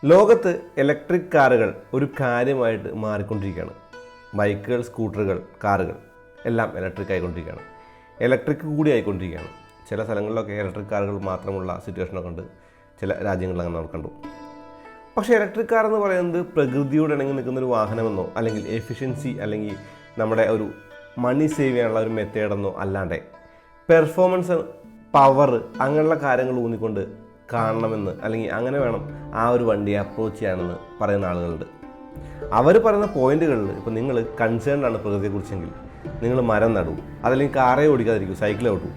ലോകത്ത് ഇലക്ട്രിക് കാറുകൾ ഒരു കാര്യമായിട്ട് മാറിക്കൊണ്ടിരിക്കുകയാണ്. ബൈക്കുകൾ, സ്കൂട്ടറുകൾ, കാറുകൾ എല്ലാം ഇലക്ട്രിക് ആയിക്കൊണ്ടിരിക്കുകയാണ്. ഇലക്ട്രിക് കൂടി ആയിക്കൊണ്ടിരിക്കുകയാണ്. ചില സ്ഥലങ്ങളിലൊക്കെ ഇലക്ട്രിക് കാറുകൾ മാത്രമുള്ള സിറ്റുവേഷനൊക്കെ ഉണ്ട്. ചില രാജ്യങ്ങളിൽ അങ്ങനെ നമ്മൾ കണ്ടു. പക്ഷേ ഇലക്ട്രിക് കാർ എന്ന് പറയുന്നത് പ്രകൃതിയോട് ഇണങ്ങി നിൽക്കുന്നൊരു വാഹനമെന്നോ അല്ലെങ്കിൽ എഫിഷ്യൻസി അല്ലെങ്കിൽ നമ്മുടെ ഒരു മണി സേവ് ചെയ്യാനുള്ള ഒരു മെത്തേഡെന്നോ അല്ലാണ്ട് പെർഫോമൻസ്, പവർ അങ്ങനെയുള്ള കാര്യങ്ങൾ ഊന്നിക്കൊണ്ട് കാണണമെന്ന് അല്ലെങ്കിൽ അങ്ങനെ വേണം ആ ഒരു വണ്ടിയെ അപ്രോച്ച് ചെയ്യാനെന്ന് പറയുന്ന ആളുകളുണ്ട്. അവർ പറയുന്ന പോയിന്റുകളിൽ ഇപ്പോൾ നിങ്ങൾ കൺസേൺഡ് ആണ് പ്രകൃതിയെക്കുറിച്ചെങ്കിൽ നിങ്ങൾ മരം നടൂ, അതല്ലെങ്കിൽ കാറേ ഓടിക്കാതിരിക്കൂ, സൈക്കിൾ ഓട്ടൂ,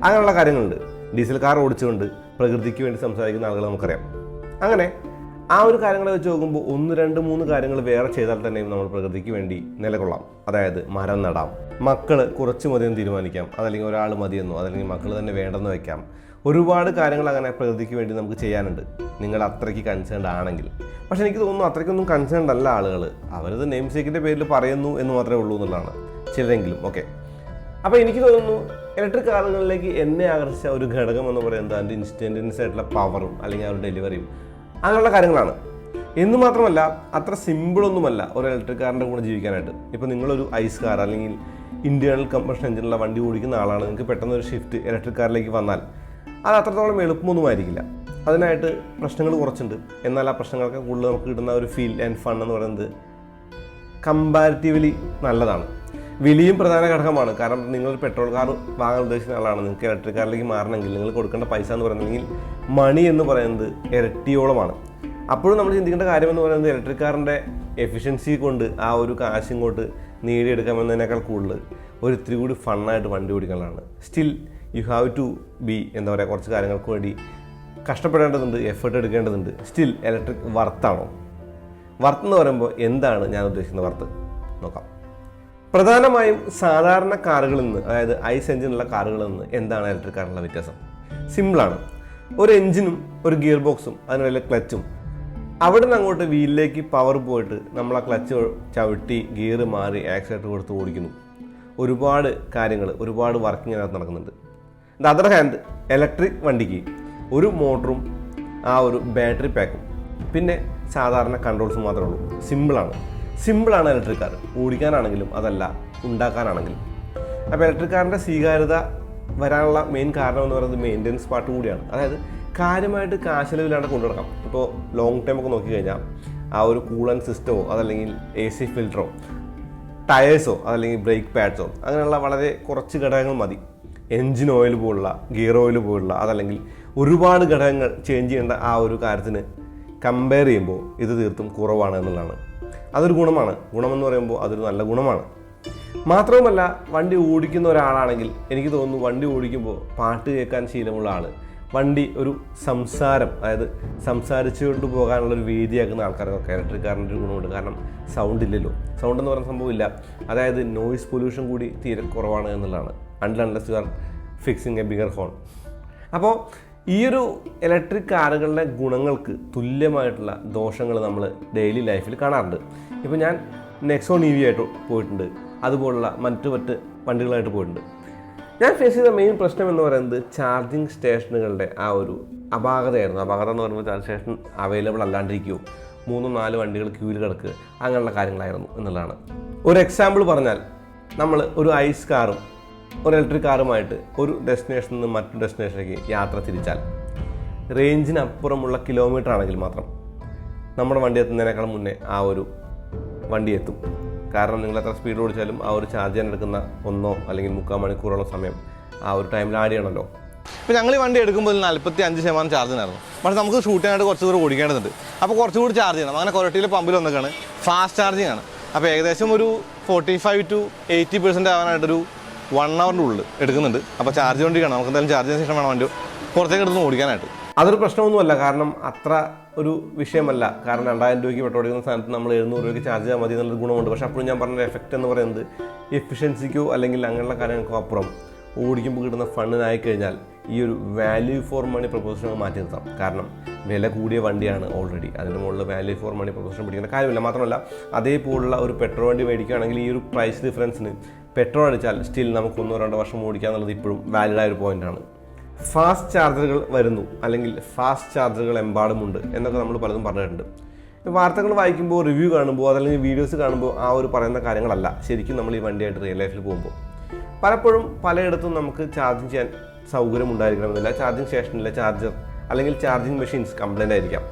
അങ്ങനെയുള്ള കാര്യങ്ങളുണ്ട്. ഡീസൽ കാർ ഓടിച്ചുകൊണ്ട് പ്രകൃതിക്ക് വേണ്ടി സംസാരിക്കുന്ന ആളുകൾ നമുക്കറിയാം. അങ്ങനെ ആ ഒരു കാര്യങ്ങളെ വെച്ച് നോക്കുമ്പോൾ 1, 2, 3 കാര്യങ്ങൾ വേറെ ചെയ്താൽ തന്നെയും നമ്മൾ പ്രകൃതിക്ക് വേണ്ടി നിലകൊള്ളാം. അതായത് മരം നടാം, മക്കൾ കുറച്ച് മതിയെന്ന് തീരുമാനിക്കാം, അതല്ലെങ്കിൽ ഒരാൾ മതിയെന്നോ അതല്ലെങ്കിൽ മക്കൾ തന്നെ വേണ്ടെന്ന് വയ്ക്കാം. ഒരുപാട് കാര്യങ്ങൾ അങ്ങനെ പ്രകൃതിക്ക് വേണ്ടി നമുക്ക് ചെയ്യാനുണ്ട്, നിങ്ങൾ അത്രയ്ക്ക് കൺസേൺഡ് ആണെങ്കിൽ. പക്ഷെ എനിക്ക് തോന്നുന്നു അത്രയ്ക്കൊന്നും കൺസേൺഡ് അല്ല ആളുകൾ. അവരത് നെയിം സേക്കിൻ്റെ പേരിൽ പറയുന്നു എന്ന് മാത്രമേ ഉള്ളൂ എന്നുള്ളതാണ് ചിലരെങ്കിലും. ഓക്കെ, അപ്പോൾ എനിക്ക് തോന്നുന്നു ഇലക്ട്രിക് കാറുകളിലേക്ക് എന്നെ ആകർഷിച്ച ഒരു ഘടകം എന്ന് പറയുന്നത് അതിൻ്റെ ഇൻസ്റ്റൻറ്റനിയസ് ആയിട്ടുള്ള പവറും അല്ലെങ്കിൽ ആ ഒരു ഡെലിവറിയും അങ്ങനെയുള്ള കാര്യങ്ങളാണ്. എന്ന് മാത്രമല്ല അത്ര സിമ്പിളൊന്നുമല്ല ഒരു ഇലക്ട്രിക് കാറിൻ്റെ കൂടെ ജീവിക്കാനായിട്ട്. ഇപ്പോൾ നിങ്ങളൊരു ഐസ് കാർ അല്ലെങ്കിൽ ഇൻറ്റേർണൽ കമ്പഷൻ എഞ്ചിനുള്ള വണ്ടി ഓടിക്കുന്ന ആളാണ്, നിങ്ങൾക്ക് പെട്ടെന്നൊരു ഷിഫ്റ്റ് ഇലക്ട്രിക് കാറിലേക്ക് വന്നാൽ അത് അത്രത്തോളം എളുപ്പമൊന്നുമായിരിക്കില്ല. അതിനായിട്ട് പ്രശ്നങ്ങൾ കുറച്ചുണ്ട്. എന്നാൽ ആ പ്രശ്നങ്ങളൊക്കെ കൂടുതൽ നമുക്ക് കിട്ടുന്ന ഒരു ഫീൽ ആൻഡ് ഫൺ എന്ന് പറയുന്നത് കമ്പാരിറ്റീവ്ലി നല്ലതാണ്. വിലയും പ്രധാന ഘടകമാണ്. കാരണം നിങ്ങളൊരു പെട്രോൾ കാർ വാങ്ങാൻ ഉദ്ദേശിക്കുന്ന ആളാണ്, നിങ്ങൾക്ക് ഇലക്ട്രിക് കാറിലേക്ക് മാറണമെങ്കിൽ നിങ്ങൾ കൊടുക്കേണ്ട പൈസ എന്ന് പറയുന്നത് മണി എന്ന് പറയുന്നത് ഇരട്ടിയോളമാണ്. അപ്പോഴും നമ്മൾ ചിന്തിക്കേണ്ട കാര്യമെന്ന് പറയുന്നത് ഇലക്ട്രിക് കാറിൻ്റെ എഫിഷ്യൻസി കൊണ്ട് ആ ഒരു കാശ് ഇങ്ങോട്ട് നേടിയെടുക്കാമെന്നതിനേക്കാൾ കൂടുതൽ ഒരു ഇത്തിരി കൂടി ഫണ്ണായിട്ട് വണ്ടി ഓടിക്കാനുള്ളതാണ്. Still you have to be എന്താ പറയുക, കുറച്ച് കാര്യങ്ങൾക്ക് വേണ്ടി കഷ്ടപ്പെടേണ്ടതുണ്ട്, എഫേർട്ട് എടുക്കേണ്ടതുണ്ട്. സ്റ്റിൽ ഇലക്ട്രിക് വർത്താണോ? വർത്ത് എന്ന് പറയുമ്പോൾ എന്താണ് ഞാൻ ഉദ്ദേശിക്കുന്ന വർത്ത് നോക്കാം. പ്രധാനമായും സാധാരണ കാറുകളിൽ നിന്ന്, അതായത് ഐസ് എഞ്ചിനുള്ള കാറുകളിൽ നിന്ന് എന്താണ് ഇലക്ട്രിക് കാറിനുള്ള വ്യത്യാസം? സിമ്പിളാണ്. ഒരു എഞ്ചിനും ഒരു ഗിയർ ബോക്സും അതിനുള്ള ക്ലച്ചും, അവിടെ നിന്ന് അങ്ങോട്ട് വീലിലേക്ക് പവർ പോയിട്ട് നമ്മൾ ആ ക്ലച്ച് ചവിട്ടി ഗിയർ മാറി ആക്സിലേറ്റർ കൊടുത്ത് ഓടിക്കുന്നു. ഒരുപാട് കാര്യങ്ങൾ, ഒരുപാട് വർക്കിംഗ് അതിനകത്ത് നടക്കുന്നുണ്ട്. ദ അതർ ഹാൻഡ് ഇലക്ട്രിക് വണ്ടിക്ക് ഒരു മോട്ടറും ആ ഒരു ബാറ്ററി പാക്കും പിന്നെ സാധാരണ കൺട്രോൾസും മാത്രമേ ഉള്ളൂ. സിമ്പിളാണ് ഇലക്ട്രിക് കാർ ഓടിക്കാനാണെങ്കിലും അതല്ല ഉണ്ടാക്കാനാണെങ്കിലും. അപ്പോൾ ഇലക്ട്രിക് കാറിൻ്റെ സ്വീകാര്യത വരാനുള്ള മെയിൻ കാരണം എന്ന് പറയുന്നത് മെയിൻ്റനൻസ് പാർട്ട് കൂടിയാണ്. അതായത് കാര്യമായിട്ട് കാശലവില്ലാണ്ട് കൊണ്ടുനടക്കാം. ഇപ്പോൾ ലോങ് ടൈം ഒക്കെ നോക്കിക്കഴിഞ്ഞാൽ ആ ഒരു കൂളൻ സിസ്റ്റമോ അതല്ലെങ്കിൽ AC ഫിൽറ്ററോ ടയേഴ്സോ അതല്ലെങ്കിൽ ബ്രേക്ക് പാഡ്സോ അങ്ങനെയുള്ള വളരെ കുറച്ച് ഘടകങ്ങൾ മതി. എൻജിൻ ഓയിൽ പോലുള്ള, ഗിയർ ഓയിൽ പോലുള്ള, അതല്ലെങ്കിൽ ഒരുപാട് ഘടകങ്ങൾ ചേഞ്ച് ചെയ്യേണ്ട ആ ഒരു കാര്യത്തിന് കമ്പയർ ചെയ്യുമ്പോൾ ഇത് തീർത്തും കുറവാണ് എന്നുള്ളതാണ്. അതൊരു ഗുണമാണ്. ഗുണമെന്ന് പറയുമ്പോൾ അതൊരു നല്ല ഗുണമാണ്. മാത്രവുമല്ല വണ്ടി ഓടിക്കുന്ന ഒരാളാണെങ്കിൽ എനിക്ക് തോന്നുന്നു വണ്ടി ഓടിക്കുമ്പോൾ പാട്ട് കേൾക്കാൻ ശീലമുള്ള ആൾ വണ്ടി ഒരു സംസാരം, അതായത് സംസാരിച്ചുകൊണ്ട് പോകാനുള്ളൊരു വേദിയാക്കുന്ന ആൾക്കാർക്കൊക്കെ ഇലക്ട്രിക് കാറിൻ്റെ ഒരു ഗുണമുണ്ട്. കാരണം സൗണ്ട് ഇല്ലല്ലോ, സൗണ്ട് എന്ന് പറയുന്ന സംഭവം ഇല്ല. അതായത് നോയിസ് പൊല്യൂഷൻ കൂടി തീരെ കുറവാണ് എന്നുള്ളതാണ്. Unless you are fixing A bigger horn. അപ്പോൾ ഈ ഒരു ഇലക്ട്രിക് കാറുകളുടെ ഗുണങ്ങൾക്ക് തുല്യമായിട്ടുള്ള ദോഷങ്ങൾ നമ്മൾ ഡെയിലി ലൈഫിൽ കാണാറുണ്ട്. ഇപ്പോൾ ഞാൻ നെക്സോൺ EV ആയിട്ട് പോയിട്ടുണ്ട്, അതുപോലുള്ള മറ്റ് വണ്ടികളായിട്ട് പോയിട്ടുണ്ട്. ഞാൻ ഫേസ് ചെയ്ത മെയിൻ പ്രശ്നം എന്ന് പറയുന്നത് ചാർജിങ് സ്റ്റേഷനുകളുടെ ആ ഒരു അപാകതയായിരുന്നു. അപാകത എന്ന് പറയുമ്പോൾ ചാർജ് സ്റ്റേഷൻ അവൈലബിൾ അല്ലാണ്ടിരിക്കുകയോ 3-4 വണ്ടികൾ ക്യൂവിൽ കിടക്കുക അങ്ങനെയുള്ള കാര്യങ്ങളായിരുന്നു എന്നുള്ളതാണ്. ഒരു എക്സാമ്പിൾ പറഞ്ഞാൽ, നമ്മൾ ഒരു ഐസ് കാറും ഒരു ഇലക്ട്രിക് കാറുമായിട്ട് ഒരു ഡെസ്റ്റിനേഷനിൽ നിന്ന് മറ്റൊരു ഡെസ്റ്റിനേഷനിലേക്ക് യാത്ര തിരിച്ചാൽ റേഞ്ചിനപ്പുറമുള്ള കിലോമീറ്റർ ആണെങ്കിൽ മാത്രം നമ്മുടെ വണ്ടി എത്തുന്നതിനേക്കാൾ മുന്നേ ആ ഒരു വണ്ടി എത്തും. കാരണം നിങ്ങൾ എത്ര സ്പീഡ് ഓടിച്ചാലും ആ ഒരു ചാർജ് ചെയ്യാൻ എടുക്കുന്ന 1 അല്ലെങ്കിൽ 3/4 മണിക്കൂറോളം സമയം ആ ഒരു ടൈമിൽ ആഡ് ചെയ്യണമല്ലോ. ഇപ്പോൾ ഞങ്ങൾ ഈ വണ്ടി എടുക്കുമ്പോൾ 45% ചാർജിനായിരുന്നു. പക്ഷേ നമുക്ക് ഷൂട്ട് ചെയ്യാനായിട്ട് കുറച്ച് ദൂരം ഓടിക്കേണ്ടതുണ്ട്. അപ്പോൾ കുറച്ചുകൂടി ചാർജ് ചെയ്യണം. അങ്ങനെ കൊരട്ടിയിലെ പമ്പിൽ വന്നൊക്കെയാണ് ഫാസ്റ്റ് ചാർജിങ് ആണ്. അപ്പോൾ ഏകദേശം ഒരു 45 to 80% ആവാനായിട്ടൊരു 1 hourൻ്റെ ഉള്ളിൽ എടുക്കുന്നുണ്ട്. അപ്പോൾ ചാർജ് കൊണ്ടിരിക്കണം. നമുക്ക് എന്തായാലും ചാർജ് ചെയ്ത ശേഷം വേണം വണ്ടി പുറത്തേക്ക് എടുത്ത് ഓടിക്കാനായിട്ട്. അതൊരു പ്രശ്നമൊന്നുമല്ല, കാരണം അത്ര ഒരു വിഷയമല്ല. കാരണം 2000 രൂപയ്ക്ക് പെട്രോൾ അടിക്കുന്ന സ്ഥാനത്ത് നമ്മൾ 700 രൂപയ്ക്ക് ചാർജ് ചെയ്യാൻ മതി എന്നുള്ളൊരു ഗുണമുണ്ട്. പക്ഷേ അപ്പോഴും ഞാൻ പറഞ്ഞ എഫക്റ്റ് എന്ന് പറയുന്നത് എഫിഷ്യൻസിക്കോ അല്ലെങ്കിൽ അങ്ങനെയുള്ള കാര്യങ്ങൾക്കോ അപ്പുറം ഓടിക്കുമ്പോൾ കിട്ടുന്ന ഫണ്ടിനായി കഴിഞ്ഞാൽ ഈ ഒരു വാല്യൂ ഫോർ മണി പ്രൊപ്പോസിഷൻ മാറ്റി നിർത്താം. കാരണം വില കൂടിയ വണ്ടിയാണ് ഓൾറെഡി, അതിൻ്റെ മുകളിൽ വാല്യൂ ഫോർ മണി പ്രൊപ്പോസിഷൻ പിടിക്കേണ്ട കാര്യമില്ല. മാത്രമല്ല അതേപോലുള്ള ഒരു പെട്രോൾ വണ്ടി മേടിക്കുകയാണെങ്കിൽ ഈ ഒരു പ്രൈസ് ഡിഫറൻസിന് പെട്രോൾ അടിച്ചാൽ സ്റ്റിൽ നമുക്ക് 1-2 വർഷം ഓടിക്കുക എന്നുള്ളത് ഇപ്പോഴും വാലിഡായ ഒരു പോയിൻ്റാണ്. ഫാസ്റ്റ് ചാർജറുകൾ വരുന്നു, അല്ലെങ്കിൽ ഫാസ്റ്റ് ചാർജറുകൾ എമ്പാടുമുണ്ട് എന്നൊക്കെ നമ്മൾ പലതും പറഞ്ഞിട്ടുണ്ട്. വാർത്തകൾ വായിക്കുമ്പോൾ, റിവ്യൂ കാണുമ്പോൾ, അതല്ലെങ്കിൽ വീഡിയോസ് കാണുമ്പോൾ ആ ഒരു പറയുന്ന കാര്യങ്ങളല്ല ശരിക്കും നമ്മൾ ഈ വണ്ടിയായിട്ട് റിയൽ ലൈഫിൽ പോകുമ്പോൾ. പലപ്പോഴും പലയിടത്തും നമുക്ക് ചാർജിങ് ചെയ്യാൻ സൗകര്യം ഉണ്ടായിരിക്കണമെന്നില്ല. ചാർജിങ് സ്റ്റേഷനിലെ ചാർജർ അല്ലെങ്കിൽ ചാർജിങ് മെഷീൻസ് കംപ്ലൈൻ്റ് ആയിരിക്കാം.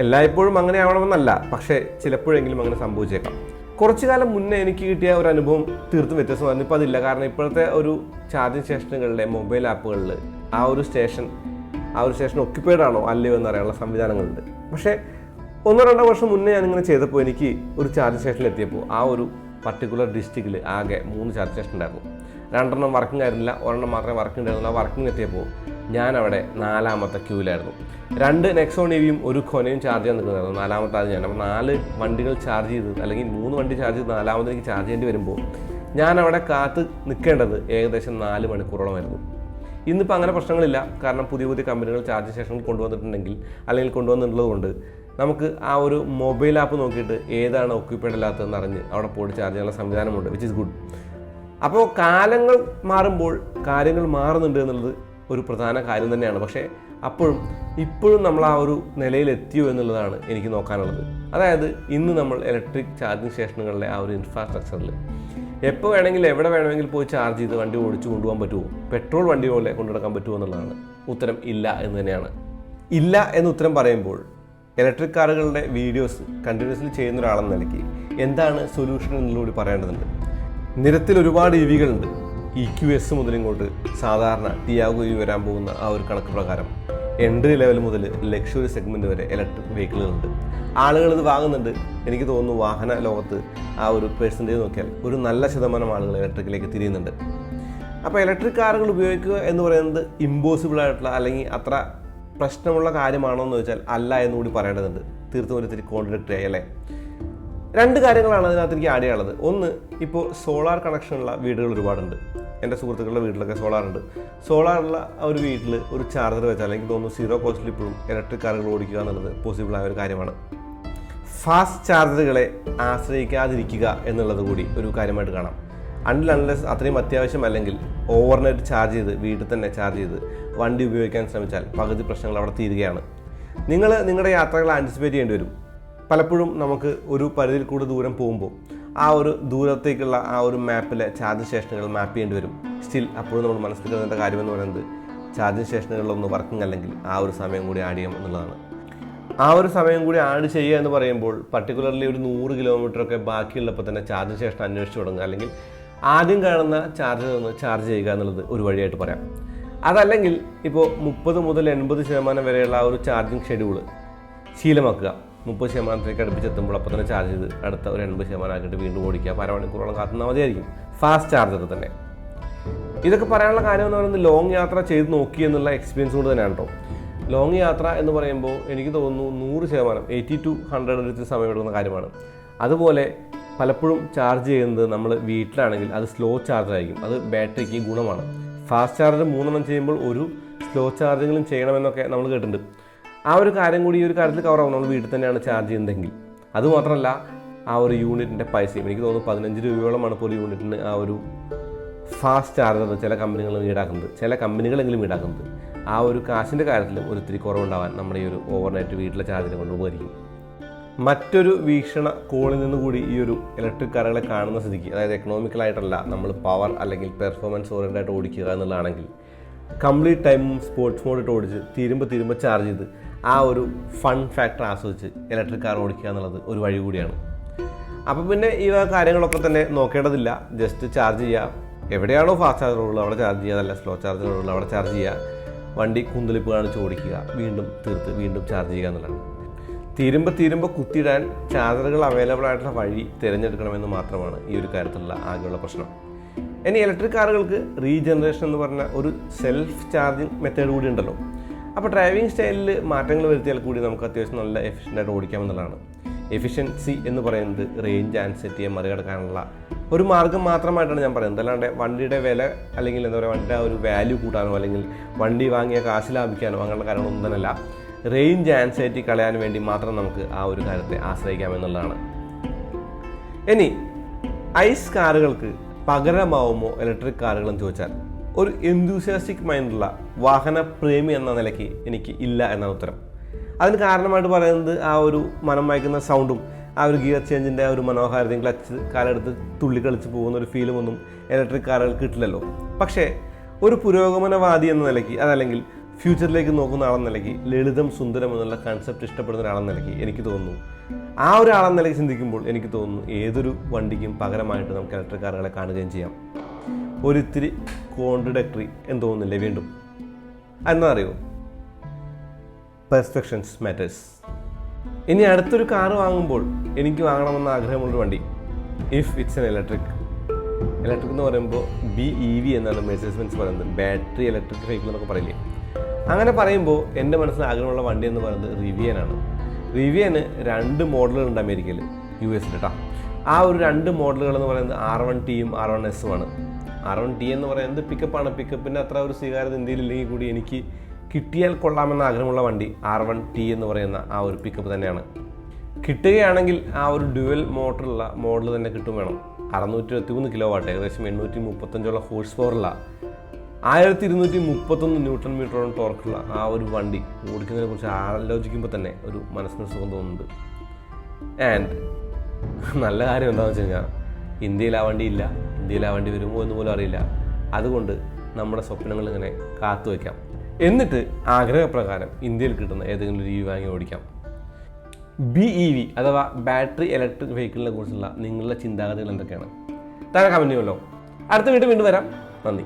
എല്ലായ്പ്പോഴും അങ്ങനെ ആവണമെന്നല്ല, പക്ഷേ ചിലപ്പോഴെങ്കിലും അങ്ങനെ സംഭവിച്ചേക്കാം. കുറച്ചു കാലം മുന്നേ എനിക്ക് കിട്ടിയ ഒരു അനുഭവം തീർത്തും വ്യത്യസ്തമായിരുന്നു. ഇപ്പോൾ അതില്ല. കാരണം ഇപ്പോഴത്തെ ഒരു ചാർജിങ് സ്റ്റേഷനുകളിലെ മൊബൈൽ ആപ്പുകളിൽ ആ ഒരു സ്റ്റേഷൻ ഒക്യുപ്പൈഡ് ആണോ അല്ലയോ എന്നറിയാനുള്ള സംവിധാനങ്ങളുണ്ട്. പക്ഷേ 1-2 വർഷം മുന്നേ ഞാനിങ്ങനെ ചെയ്തപ്പോൾ എനിക്ക് ഒരു ചാർജിങ് സ്റ്റേഷനിൽ എത്തിയപ്പോൾ ആ ഒരു പർട്ടിക്കുലർ ഡിസ്ട്രിക്റ്റിൽ ആകെ 3 ചാർജ് സ്റ്റേഷൻ ഉണ്ടായിരുന്നു. 2 വർക്കിംഗ് ആയിരുന്നില്ല, 1 മാത്രമേ വർക്കിംഗ് ഉണ്ടായിരുന്നില്ല. ആ വർക്കിംഗ് എത്തിയപ്പോൾ ഞാനവിടെ 4ാമത്തെ ക്യൂവിലായിരുന്നു. 2 നെക്സോൺ EVയും 1 ഖൊനയും ചാർജ് ചെയ്യാൻ നിൽക്കുന്നതായിരുന്നു. 4ാമത്തെ അത് ഞാൻ. അപ്പോൾ 4 വണ്ടികൾ ചാർജ് ചെയ്ത്, അല്ലെങ്കിൽ 3 വണ്ടി ചാർജ് ചെയ്ത് 4ാമത് എനിക്ക് ചാർജ് ചെയ്യേണ്ടി വരുമ്പോൾ ഞാനവിടെ കാത്ത് നിൽക്കേണ്ടത് ഏകദേശം 4 മണിക്കൂറോളമായിരുന്നു. ഇന്നിപ്പോൾ അങ്ങനെ പ്രശ്നങ്ങളില്ല. കാരണം പുതിയ കമ്പനികൾ ചാർജിങ് സ്റ്റേഷനുകൾ കൊണ്ടുവന്നിട്ടുണ്ടെങ്കിൽ, അല്ലെങ്കിൽ കൊണ്ടുവന്നിട്ടുള്ളത് കൊണ്ട് നമുക്ക് ആ ഒരു മൊബൈൽ ആപ്പ് നോക്കിയിട്ട് ഏതാണ് ഒക്യുപ്പൈഡ് അല്ലാത്തതെന്ന് അറിഞ്ഞ് അവിടെ പോയിട്ട് ചാർജ് ചെയ്യാനുള്ള സംവിധാനമുണ്ട്, വിച്ച് ഈസ് ഗുഡ്. അപ്പോൾ കാലങ്ങൾ മാറുമ്പോൾ കാര്യങ്ങൾ മാറുന്നുണ്ട് എന്നുള്ളത് ഒരു പ്രധാന കാര്യം തന്നെയാണ്. പക്ഷേ ഇപ്പോഴും നമ്മൾ ആ ഒരു നിലയിലെത്തിയോ എന്നുള്ളതാണ് എനിക്ക് നോക്കാനുള്ളത്. അതായത് ഇന്ന് നമ്മൾ ഇലക്ട്രിക് ചാർജിങ് സ്റ്റേഷനുകളിലെ ആ ഒരു ഇൻഫ്രാസ്ട്രക്ചറിൽ എപ്പോൾ വേണമെങ്കിലും എവിടെ വേണമെങ്കിലും പോയി ചാർജ് ചെയ്ത് വണ്ടി ഓടിച്ചു കൊണ്ടുപോകാൻ പറ്റുമോ? പെട്രോൾ വണ്ടി പോലെ കൊണ്ടുനടക്കാൻ പറ്റുമോ എന്നുള്ളതാണ് ഉത്തരം. ഇല്ല എന്ന് തന്നെയാണ്. ഇല്ല എന്ന് ഉത്തരം പറയുമ്പോൾ ഇലക്ട്രിക് കാറുകളുടെ വീഡിയോസ് കണ്ടിന്യൂസ്ലി ചെയ്യുന്ന ഒരാളെന്ന നിലയ്ക്ക് എന്താണ് സൊല്യൂഷൻ എന്നുള്ളൂടി പറയേണ്ടതുണ്ട്. നിരത്തിൽ ഒരുപാട് EVകളുണ്ട്. EQS മുതൽ ഇങ്ങോട്ട് സാധാരണ ടിയാഗോ EV വരാൻ പോകുന്ന ആ ഒരു കണക്ക് പ്രകാരം എൻട്രി ലെവൽ മുതൽ ലക്ഷറി സെഗ്മെൻറ്റ് വരെ ഇലക്ട്രിക് വെഹിക്കിളുകളുണ്ട്. ആളുകൾ ഇത് വാങ്ങുന്നുണ്ട്. എനിക്ക് തോന്നുന്നു വാഹന ലോകത്ത് ആ ഒരു പെർസെൻറ്റേജ് നോക്കിയാൽ ഒരു നല്ല ശതമാനം ആളുകൾ ഇലക്ട്രിക്കിലേക്ക് തിരിയുന്നുണ്ട്. അപ്പോൾ ഇലക്ട്രിക് കാറുകൾ ഉപയോഗിക്കുക എന്ന് പറയുന്നത് ഇമ്പോസിബിൾ ആയിട്ടുള്ള, അല്ലെങ്കിൽ അത്ര പ്രശ്നമുള്ള കാര്യമാണോ എന്ന് ചോദിച്ചാൽ അല്ല എന്നുകൂടി പറയേണ്ടതുണ്ട്. തീർത്തും ഒരു ഇത്തിരി കോൺട്രഡിക്ടറി ആയി അല്ലേ? 2 കാര്യങ്ങളാണ് അതിനകത്ത് എനിക്ക് ആഡ് ചെയ്യാനുള്ളത്. ഒന്ന്, ഇപ്പോൾ സോളാർ കണക്ഷനുള്ള വീടുകൾ ഒരുപാടുണ്ട്. എൻ്റെ സുഹൃത്തുക്കളുടെ വീട്ടിലൊക്കെ സോളാറുണ്ട്. സോളാറുള്ള ഒരു വീട്ടിൽ ഒരു ചാർജർ വെച്ചാൽ എനിക്ക് തോന്നുന്നു 0 കോസ്റ്റിൽ ഇപ്പോഴും ഇലക്ട്രിക് കാറുകൾ ഓടിക്കുക എന്നുള്ളത് പോസിബിളായ ഒരു കാര്യമാണ്. ഫാസ്റ്റ് ചാർജറുകളെ ആശ്രയിക്കാതിരിക്കുക എന്നുള്ളത് കൂടി ഒരു കാര്യമായിട്ട് കാണാം. അൺലെസ് അത്രയും അത്യാവശ്യമല്ലെങ്കിൽ ഓവർനൈറ്റ് ചാർജ് ചെയ്ത് വീട്ടിൽ തന്നെ ചാർജ് ചെയ്ത് വണ്ടി ഉപയോഗിക്കാൻ ശ്രമിച്ചാൽ പകുതി പ്രശ്നങ്ങൾ അവിടെ തീരുകയാണ്. നിങ്ങൾ നിങ്ങളുടെ യാത്രകൾ ആൻറ്റിസിപ്പേറ്റ് ചെയ്യേണ്ടി വരും. പലപ്പോഴും നമുക്ക് ഒരു പരിധിയിൽ കൂടുതൽ ദൂരം പോകുമ്പോൾ ആ ഒരു ദൂരത്തേക്കുള്ള ആ ഒരു മാപ്പിലെ ചാർജിങ് സ്റ്റേഷനുകൾ മാപ്പ് ചെയ്യേണ്ടി വരും. സ്റ്റിൽ അപ്പോഴും നമ്മൾ മനസ്സിൽ കരുതേണ്ട കാര്യമെന്ന് പറയുന്നത് ചാർജിങ് സ്റ്റേഷനുകളിലൊന്നും വർക്കിംഗ് അല്ലെങ്കിൽ ആ ഒരു സമയം കൂടി ആഡ് ചെയ്യാം എന്നുള്ളതാണ്. ആ ഒരു സമയം കൂടി ആഡ് ചെയ്യുക എന്ന് പറയുമ്പോൾ പർട്ടിക്കുലർലി ഒരു 100 കിലോമീറ്ററൊക്കെ ബാക്കിയുള്ളപ്പോൾ തന്നെ ചാർജിങ് സ്റ്റേഷൻ അന്വേഷിച്ച് തുടങ്ങുക, അല്ലെങ്കിൽ ആദ്യം കാണുന്ന ചാർജിൽ നിന്ന് ചാർജ് ചെയ്യുക എന്നുള്ളത് ഒരു വഴിയായിട്ട് പറയാം. അതല്ലെങ്കിൽ ഇപ്പോൾ 30 മുതൽ 80% വരെയുള്ള ആ ഒരു ചാർജിങ് ഷെഡ്യൂള് ശീലമാക്കുക. 30% അടുപ്പിച്ചെത്തുമ്പോൾ അപ്പോൾ തന്നെ ചാർജ് ചെയ്ത് അടുത്ത ഒരു 80% ആക്കിയിട്ട് വീണ്ടും ഓടിക്കുക. അരമണിക്കൂറോളം കാത്തുന്നാൽ മതിയായിരിക്കും. ഫാസ്റ്റ് ചാർജർ തന്നെ. ഇതൊക്കെ പറയാനുള്ള കാര്യം എന്ന് പറയുന്നത് ലോങ് യാത്ര ചെയ്ത് നോക്കി എന്നുള്ള എക്സ്പീരിയൻസ് കൊണ്ട് തന്നെയാണ് കേട്ടോ. ലോങ് യാത്ര എന്ന് പറയുമ്പോൾ എനിക്ക് തോന്നുന്നു 100%, 80 to 100 ഒരു സമയം എടുക്കുന്ന കാര്യമാണ്. അതുപോലെ പലപ്പോഴും ചാർജ് ചെയ്യുന്നത് നമ്മൾ വീട്ടിലാണെങ്കിൽ അത് സ്ലോ ചാർജറായിരിക്കും. അത് ബാറ്ററിക്ക് ഗുണമാണ്. ഫാസ്റ്റ് ചാർജർ 3 ചെയ്യുമ്പോൾ ഒരു സ്ലോ ചാർജിങ്ങിലും ചെയ്യണമെന്നൊക്കെ നമ്മൾ കേട്ടിട്ടുണ്ട്. ആ ഒരു കാര്യം കൂടി ഈ ഒരു കാര്യത്തിൽ കവറാവും. നമ്മൾ വീട്ടിൽ തന്നെയാണ് ചാർജ് ചെയ്യുന്നതെങ്കിൽ. അതുമാത്രമല്ല ആ ഒരു യൂണിറ്റിൻ്റെ പൈസയും എനിക്ക് തോന്നുന്നു 15 രൂപയോളമാണ് ഇപ്പോൾ ഒരു യൂണിറ്റിന് ആ ഒരു ഫാസ്റ്റ് ചാർജർ ചില കമ്പനികളും ഈടാക്കുന്നത്, ചില കമ്പനികളെങ്കിലും ഈടാക്കുന്നത്. ആ ഒരു കാശിൻ്റെ കാര്യത്തിലും ഒരിത്തിരി കുറവുണ്ടാവാൻ നമ്മുടെ ഈ ഒരു ഓവർനൈറ്റ് വീട്ടിലെ ചാർജർ കൊണ്ട് ഉപകരിക്കും. മറ്റൊരു വീക്ഷണ കോണിൽ നിന്ന് കൂടി ഈ ഒരു ഇലക്ട്രിക് കാറുകളെ കാണുന്ന സ്ഥിതിക്ക്, അതായത് എക്കണോമിക്കലായിട്ടല്ല നമ്മൾ പവർ അല്ലെങ്കിൽ പെർഫോമൻസ് ഓറിയൻ്റായിട്ട് ഓടിക്കുക എന്നുള്ളതാണെങ്കിൽ കംപ്ലീറ്റ് ടൈമും സ്പോർട്സ് മോഡിട്ട് ഓടിച്ച് തീരുമ്പോൾ ചാർജ് ചെയ്ത് ആ ഒരു ഫൺ ഫാക്ടർ ആസ്വദിച്ച് ഇലക്ട്രിക് കാർ ഓടിക്കുക എന്നുള്ളത് ഒരു വഴി കൂടിയാണ്. അപ്പോൾ പിന്നെ ഈ കാര്യങ്ങളൊക്കെ തന്നെ നോക്കേണ്ടതില്ല. ജസ്റ്റ് ചാർജ് ചെയ്യുക. എവിടെയാണോ ഫാസ്റ്റ് ചാർജറുകൾ അവിടെ ചാർജ് ചെയ്യുക, അതല്ല സ്ലോ ചാർജറുകൾ അവിടെ ചാർജ് ചെയ്യുക. വണ്ടി കുന്തളിപ്പ് കാണിച്ച് ഓടിക്കുക, വീണ്ടും ചാർജ് ചെയ്യുക എന്നുള്ളതാണ്. തീരുമ്പോൾ കുത്തിയിടാൻ ചാർജറുകൾ അവൈലബിൾ ആയിട്ടുള്ള വഴി തിരഞ്ഞെടുക്കണമെന്ന് മാത്രമാണ് ഈ ഒരു കാര്യത്തിലുള്ള ആകെയുള്ള പ്രശ്നം. ഇനി ഇലക്ട്രിക് കാറുകൾക്ക് റീജനറേഷൻ എന്ന് പറഞ്ഞ ഒരു സെൽഫ് ചാർജിങ് മെത്തേഡ് കൂടി ഉണ്ടല്ലോ. അപ്പോൾ ഡ്രൈവിംഗ് സ്റ്റൈലിൽ മാറ്റങ്ങൾ വരുത്തിയാൽ കൂടി നമുക്ക് അത്യാവശ്യം നല്ല എഫിഷ്യൻ്റായിട്ട് ഓടിക്കാമെന്നുള്ളതാണ്. എഫിഷ്യൻസി എന്ന് പറയുന്നത് റേഞ്ച് ആൻസൈറ്റിയെ മറികടക്കാനുള്ള ഒരു മാർഗ്ഗം മാത്രമായിട്ടാണ് ഞാൻ പറയുന്നത്. അല്ലാണ്ട് വണ്ടിയുടെ വില അല്ലെങ്കിൽ എന്താ പറയുക വണ്ടിയുടെ ആ ഒരു വാല്യൂ കൂട്ടാനോ അല്ലെങ്കിൽ വണ്ടി വാങ്ങിയ കാശ് ലാഭിക്കാനോ അങ്ങനെയുള്ള കാര്യങ്ങളൊന്നും തന്നെയല്ല. റേഞ്ച് ആൻസൈറ്റി കളയാൻ വേണ്ടി മാത്രം നമുക്ക് ആ ഒരു കാര്യത്തെ ആശ്രയിക്കാമെന്നുള്ളതാണ്. ഇനി ഐസ് കാറുകൾക്ക് പകരമാവുമോ ഇലക്ട്രിക് കാറുകളെന്ന് ചോദിച്ചാൽ ഒരു എന്തൂസിയാസ്റ്റിക് മൈൻഡുള്ള വാഹന പ്രേമി എന്ന നിലയ്ക്ക് എനിക്ക് ഇല്ല എന്നാണ് ഉത്തരം. അതിന് കാരണമായിട്ട് പറയുന്നത് ആ ഒരു മനം വായിക്കുന്ന സൗണ്ടും ആ ഒരു ഗിയർ ചേഞ്ചിൻ്റെ ആ ഒരു മനോഹാരിതയും ക്ലച്ച് കാലെടുത്ത് തുള്ളി കളിച്ച് പോകുന്ന ഒരു ഫീലുമൊന്നും ഇലക്ട്രിക് കാറുകൾ കിട്ടില്ലല്ലോ. പക്ഷേ ഒരു പുരോഗമനവാദി എന്ന നിലയ്ക്ക്, അതല്ലെങ്കിൽ ഫ്യൂച്ചറിലേക്ക് നോക്കുന്ന ആളെന്ന നിലയ്ക്ക്, ലളിതം സുന്ദരം എന്നുള്ള കൺസെപ്റ്റ് ഇഷ്ടപ്പെടുന്ന ഒരാളെന്ന നിലയ്ക്ക് എനിക്ക് തോന്നുന്നു, ആ ഒരാളെന്ന നിലയ്ക്ക് ചിന്തിക്കുമ്പോൾ എനിക്ക് തോന്നുന്നു ഏതൊരു വണ്ടിക്കും പകരമായിട്ട് നമുക്ക് ഇലക്ട്രിക് കാറുകളെ കാണുകയും ചെയ്യാം. ഒരിത്തിരി കോൺട്രഡിക്ടറി എന്ന് തോന്നുന്നില്ലേ വീണ്ടും? എന്താ അറിയോ, പെർസ്പെക്ഷൻസ് മാറ്റേഴ്സ്. ഇനി അടുത്തൊരു കാറ് വാങ്ങുമ്പോൾ എനിക്ക് വാങ്ങണമെന്ന ആഗ്രഹമുള്ളൊരു വണ്ടി, ഇഫ് ഇറ്റ്സ് എൻ ഇലക്ട്രിക് എന്ന് പറയുമ്പോൾ BEV എന്നാണ് മെർസിഡീസ് ബെൻസ് പറയുന്നത്, ബാറ്ററി ഇലക്ട്രിക് വെഹിക്കിൾ എന്നൊക്കെ പറയില്ലേ. അങ്ങനെ പറയുമ്പോൾ എൻ്റെ മനസ്സിൽ ആഗ്രഹമുള്ള വണ്ടി എന്ന് പറയുന്നത് റിവിയനാണ്. റിവിയന് 2 മോഡലുകളുണ്ട് അമേരിക്കയിൽ, US കേട്ടോ. ആ ഒരു 2 മോഡലുകൾ എന്ന് പറയുന്നത് R1Tയും R1Sഉമാണ്. R1T എന്ന് പറയുന്നത് പിക്കപ്പാണ്. പിക്കപ്പിൻ്റെ അത്ര ഒരു സ്വീകാര്യത ഇന്ത്യയിലില്ലെങ്കിൽ കൂടി എനിക്ക് കിട്ടിയാൽ കൊള്ളാമെന്ന ആഗ്രഹമുള്ള വണ്ടി R1T എന്ന് പറയുന്ന ആ ഒരു പിക്കപ്പ് തന്നെയാണ്. കിട്ടുകയാണെങ്കിൽ ആ ഒരു ഡ്യുവൽ മോട്ടറുള്ള മോഡൽ തന്നെ കിട്ടും വേണം. 623 kW, ഏകദേശം 835 ഹോഴ്സ് പവറുള്ള 1231 ന്യൂട്ടൺ മീറ്ററോളം ടോർക്കുള്ള ആ ഒരു വണ്ടി ഓടിക്കുന്നതിനെ കുറിച്ച് ആലോചിക്കുമ്പോൾ തന്നെ ഒരു മനസ്സിന് സുഖം തോന്നുന്നുണ്ട്. ആൻഡ് നല്ല കാര്യം എന്താണെന്ന് വെച്ച് കഴിഞ്ഞാൽ ഇന്ത്യയിൽ ആ വണ്ടി ഇല്ല, ഇന്ത്യയിൽ ആ വണ്ടി വരുമോ എന്ന് പോലും അറിയില്ല. അതുകൊണ്ട് നമ്മുടെ സ്വപ്നങ്ങൾ ഇങ്ങനെ കാത്തു വയ്ക്കാം, എന്നിട്ട് ആഗ്രഹപ്രകാരം ഇന്ത്യയിൽ കിട്ടുന്ന ഏതെങ്കിലും ഒരു EV വാങ്ങി ഓടിക്കാം. BEV അഥവാ ബാറ്ററി ഇലക്ട്രിക് വെഹിക്കിളിനെ കുറിച്ചുള്ള നിങ്ങളുടെ ചിന്താഗതികൾ എന്തൊക്കെയാണ്? താഴെ കമന്റ് ചെയ്യുമല്ലോ. അടുത്ത വീണ്ടും വരാം. നന്ദി.